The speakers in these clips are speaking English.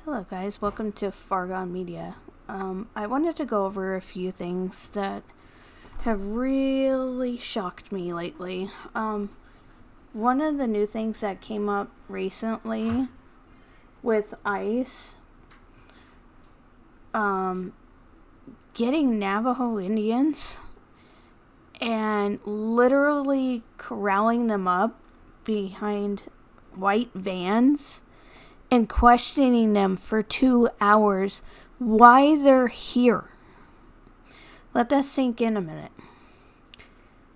Hello, guys. Welcome to Fargon Media. I wanted to go over a few things that have really shocked me lately. One of the new things that came up recently with ICE, getting Navajo Indians and literally corralling them up behind white vans and questioning them for 2 hours why they're here. Let that sink in a minute.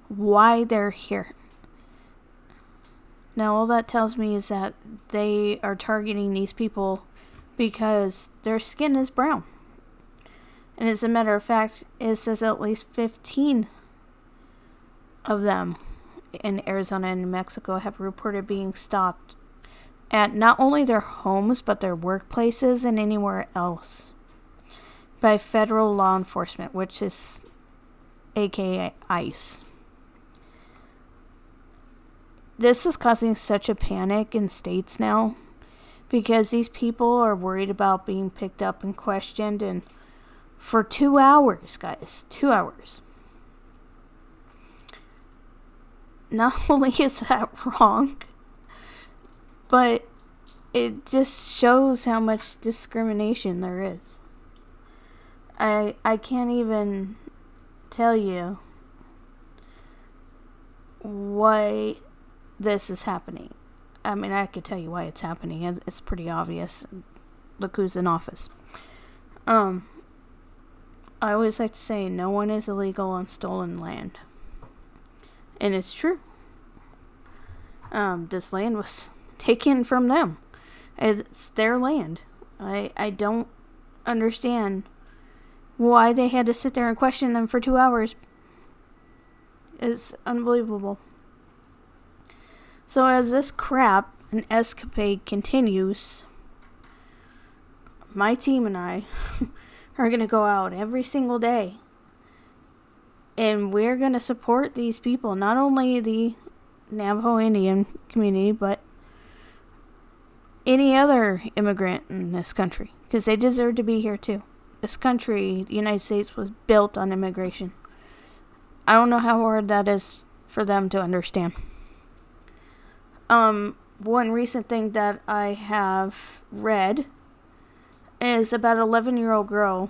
Why they're here. Now, all that tells me is that they are targeting these people because their skin is brown. And as a matter of fact, it says at least 15 of them in Arizona and New Mexico have reported being stopped at not only their homes, but their workplaces and anywhere else by federal law enforcement, which is aka ICE. This is causing such a panic in states now because these people are worried about being picked up and questioned, and for 2 hours, guys, 2 hours. Not only is that wrong, but it just shows how much discrimination there is. I can't even tell you why this is happening. I mean, I could tell you why it's happening. It's pretty obvious. Look who's in office. I always like to say no one is illegal on stolen land. And it's true. This land was taken from them. It's their land. I don't understand why they had to sit there and question them for 2 hours. It's unbelievable. So as this crap and escapade continues, my team and I are going to go out every single day. And we're going to support these people, not only the Navajo Indian community, but any other immigrant in this country, because they deserve to be here too. This country, the United States, was built on immigration. I don't know how hard that is for them to understand. One recent thing that I have read is about an 11-year-old girl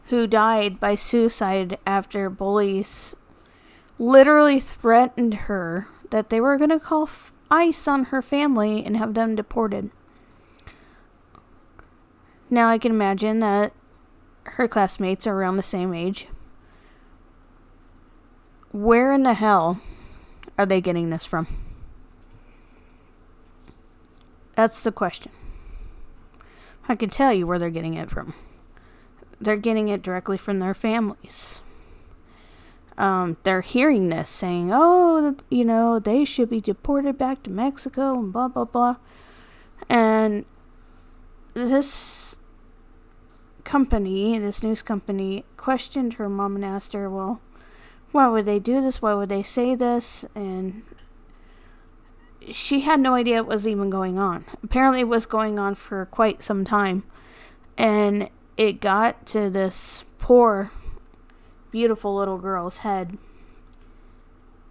who died by suicide after bullies literally threatened her that they were going to call ICE on her family and have them deported. Now I can imagine that her classmates are around the same age. Where in the hell are they getting this from? That's the question. I can tell you where they're getting it from. They're getting it directly from their families. They're hearing this saying, they should be deported back to Mexico and blah, blah, blah. And this news company, questioned her mom and asked her, well, why would they do this? Why would they say this? And she had no idea it was even going on. Apparently it was going on for quite some time. And it got to this poor, beautiful little girl's head.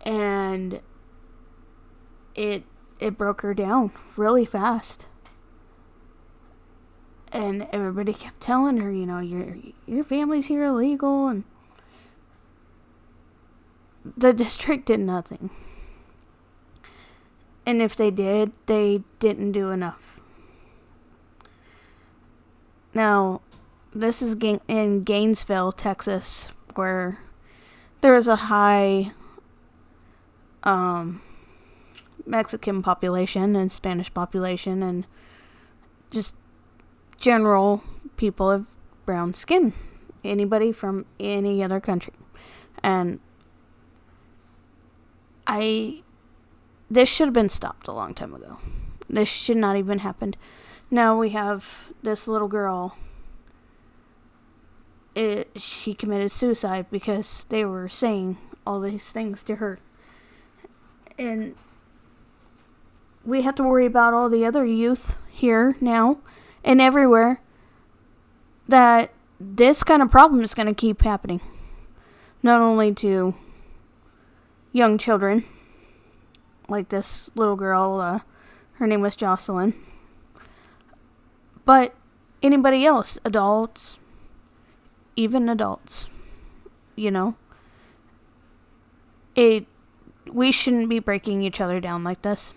And it broke her down really fast. And everybody kept telling her, your family's here illegal. And the district did nothing. And if they did, they didn't do enough. Now, this is in Gainesville, Texas, where there is a high Mexican population and Spanish population and just general people of brown skin. Anybody from any other country. And this should have been stopped a long time ago. This should not even happened. Now we have this little girl. She committed suicide because they were saying all these things to her. And we have to worry about all the other youth here now and everywhere, that this kind of problem is going to keep happening. Not only to young children, like this little girl, her name was Jocelyn, but anybody else, adults, even adults, we shouldn't be breaking each other down like this.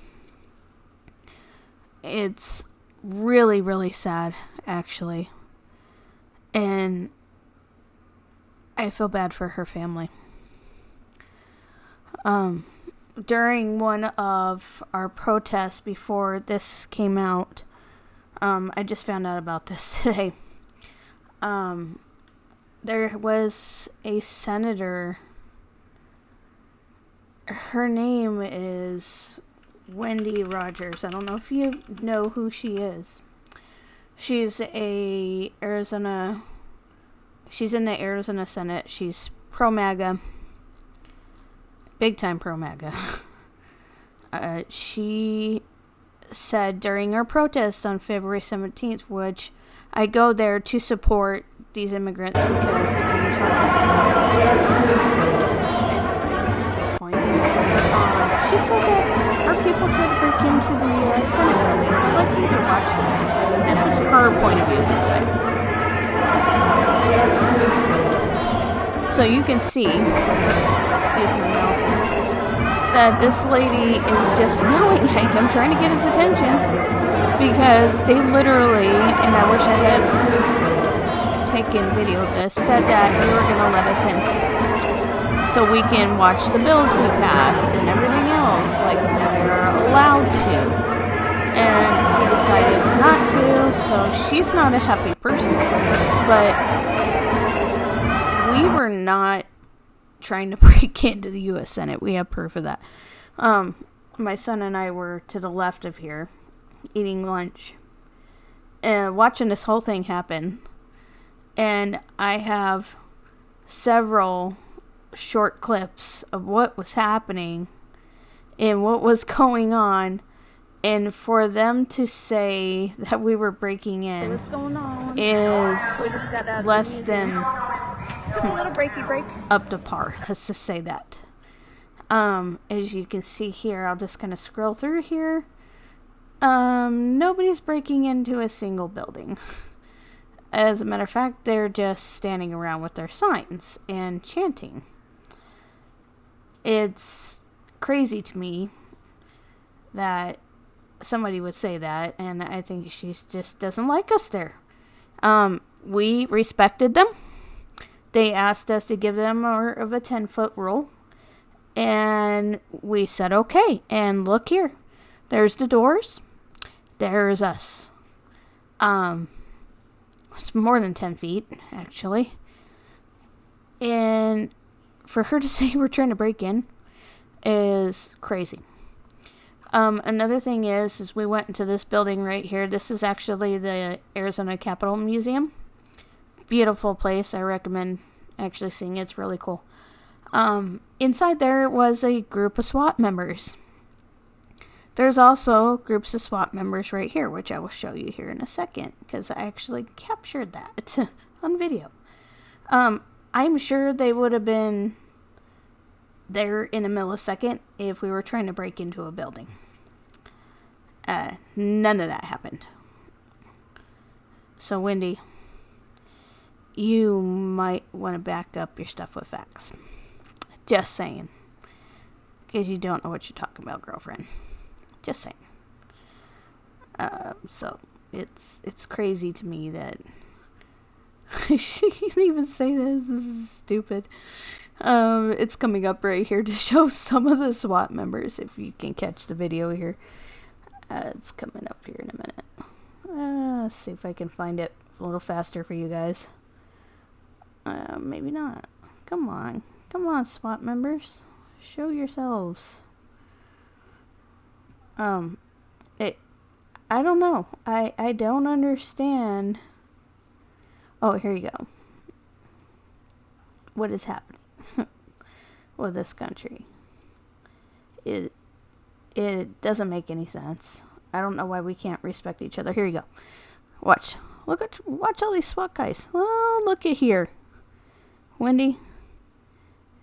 It's really, really sad, actually. And I feel bad for her family. During one of our protests before this came out, I just found out about this today. There was a senator. Her name is Wendy Rogers. I don't know if you know who she is. She's she's in the Arizona Senate. She's pro-MAGA. Big time pro-MAGA. She said during our protest on February 17th, which I go there to support these immigrants because they're being targeted at this point. She said that our people tried to break into the Senate buildings. I'd like you to watch this. This is her point of view, by the way. So you can see, use my mouse here, that this lady is just yelling at him, trying to get his attention, because they literally, and I wish I had taken video of this, said that they were going to let us in so we can watch the bills be passed and everything else, like we're allowed to. And he decided not to, so she's not a happy person. But we were not trying to break into the U.S. Senate. We have proof of that. My son and I were to the left of here, eating lunch, and watching this whole thing happen. And I have several short clips of what was happening and what was going on. And for them to say that we were breaking in what's going on? Is we just got out less than a little breaky break. Up to par. Let's just say that. As you can see here, I'll just kind of scroll through here. Nobody's breaking into a single building. As a matter of fact, they're just standing around with their signs and chanting. It's crazy to me that somebody would say that, and I think she just doesn't like us there. We respected them. They asked us to give them more of a 10-foot rule, and we said okay. And look here, there's the doors. There's us. It's more than 10 feet, actually. And for her to say we're trying to break in is crazy. Another thing is we went into this building right here. This is actually the Arizona Capitol Museum. Beautiful place. I recommend actually seeing it. It's really cool. Inside there was a group of SWAT members. There's also groups of SWAT members right here, which I will show you here in a second, because I actually captured that on video. I'm sure they would have been there in a millisecond if we were trying to break into a building. None of that happened. So, Wendy, you might want to back up your stuff with facts. Just saying. Because you don't know what you're talking about, girlfriend. Just saying. So it's crazy to me that she can even say this. This is stupid. It's coming up right here to show some of the SWAT members, if you can catch the video here. It's coming up here in a minute. Let's see if I can find it a little faster for you guys. Maybe not. Come on, SWAT members, show yourselves. I don't know. I don't understand. Oh, here you go. What is happening with this country? It doesn't make any sense. I don't know why we can't respect each other. Here you go. Watch. Watch all these SWAT guys. Oh, look at here. Wendy,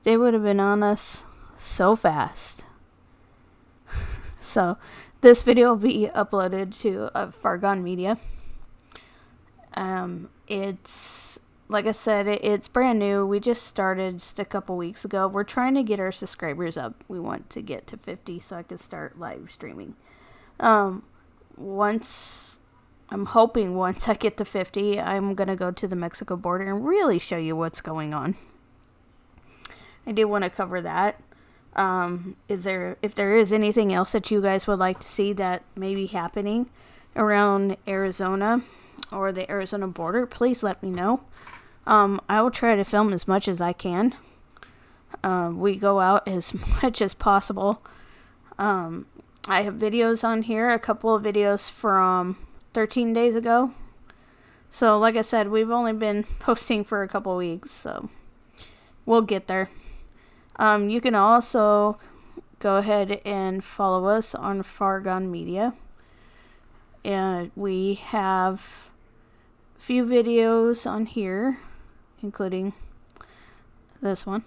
they would have been on us so fast. So, this video will be uploaded to Far Gone Media. It's, like I said, it's brand new. We just started just a couple weeks ago. We're trying to get our subscribers up. We want to get to 50 so I can start live streaming. Once I get to 50, I'm going to go to the Mexico border and really show you what's going on. I do want to cover that. If there is anything else that you guys would like to see that may be happening around Arizona or the Arizona border, please let me know. I will try to film as much as I can. We go out as much as possible. I have videos on here, a couple of videos from 13 days ago. So, like I said, we've only been posting for a couple weeks, so we'll get there. You can also go ahead and follow us on Far Gone Media. And we have a few videos on here, including this one.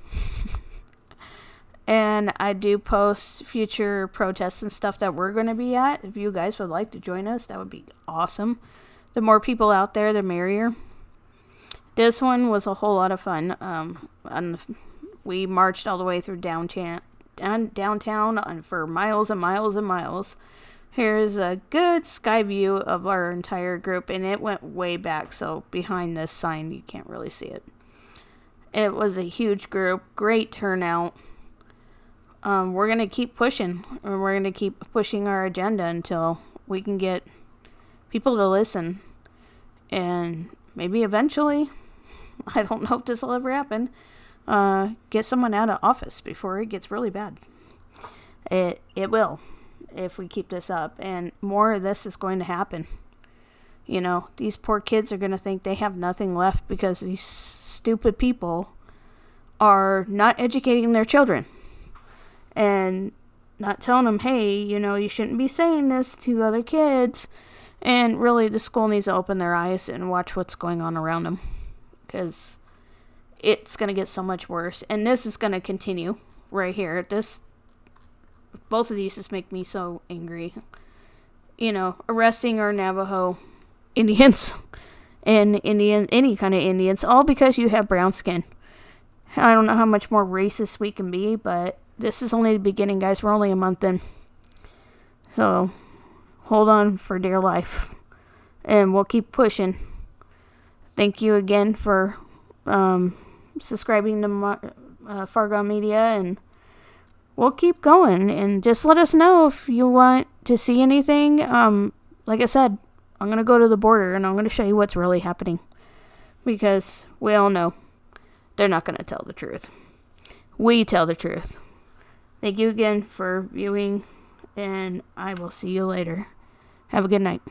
And I do post future protests and stuff that we're going to be at. If you guys would like to join us, that would be awesome. The more people out there, the merrier. This one was a whole lot of fun. We marched all the way through downtown for miles and miles and miles. Here's a good sky view of our entire group, and it went way back, so behind this sign you can't really see it. It was a huge group, great turnout. We're going to keep pushing, and we're going to keep pushing our agenda until we can get people to listen. And maybe eventually, I don't know if this will ever happen, get someone out of office before it gets really bad. It will, if we keep this up, and more of this is going to happen. You know, these poor kids are going to think they have nothing left because these stupid people are not educating their children and not telling them, hey, you know, you shouldn't be saying this to other kids. And really, the school needs to open their eyes and watch what's going on around them, because it's going to get so much worse. And this is going to continue right here. Both of these just make me so angry. You know, arresting our Navajo Indians and any kind of Indians, all because you have brown skin. I don't know how much more racist we can be, but this is only the beginning, guys. We're only a month in. So, hold on for dear life. And we'll keep pushing. Thank you again for subscribing to Far Gone Media, and we'll keep going. And just let us know if you want to see anything. Like I said, I'm going to go to the border, and I'm going to show you what's really happening. Because we all know they're not going to tell the truth. We tell the truth. Thank you again for viewing, and I will see you later. Have a good night.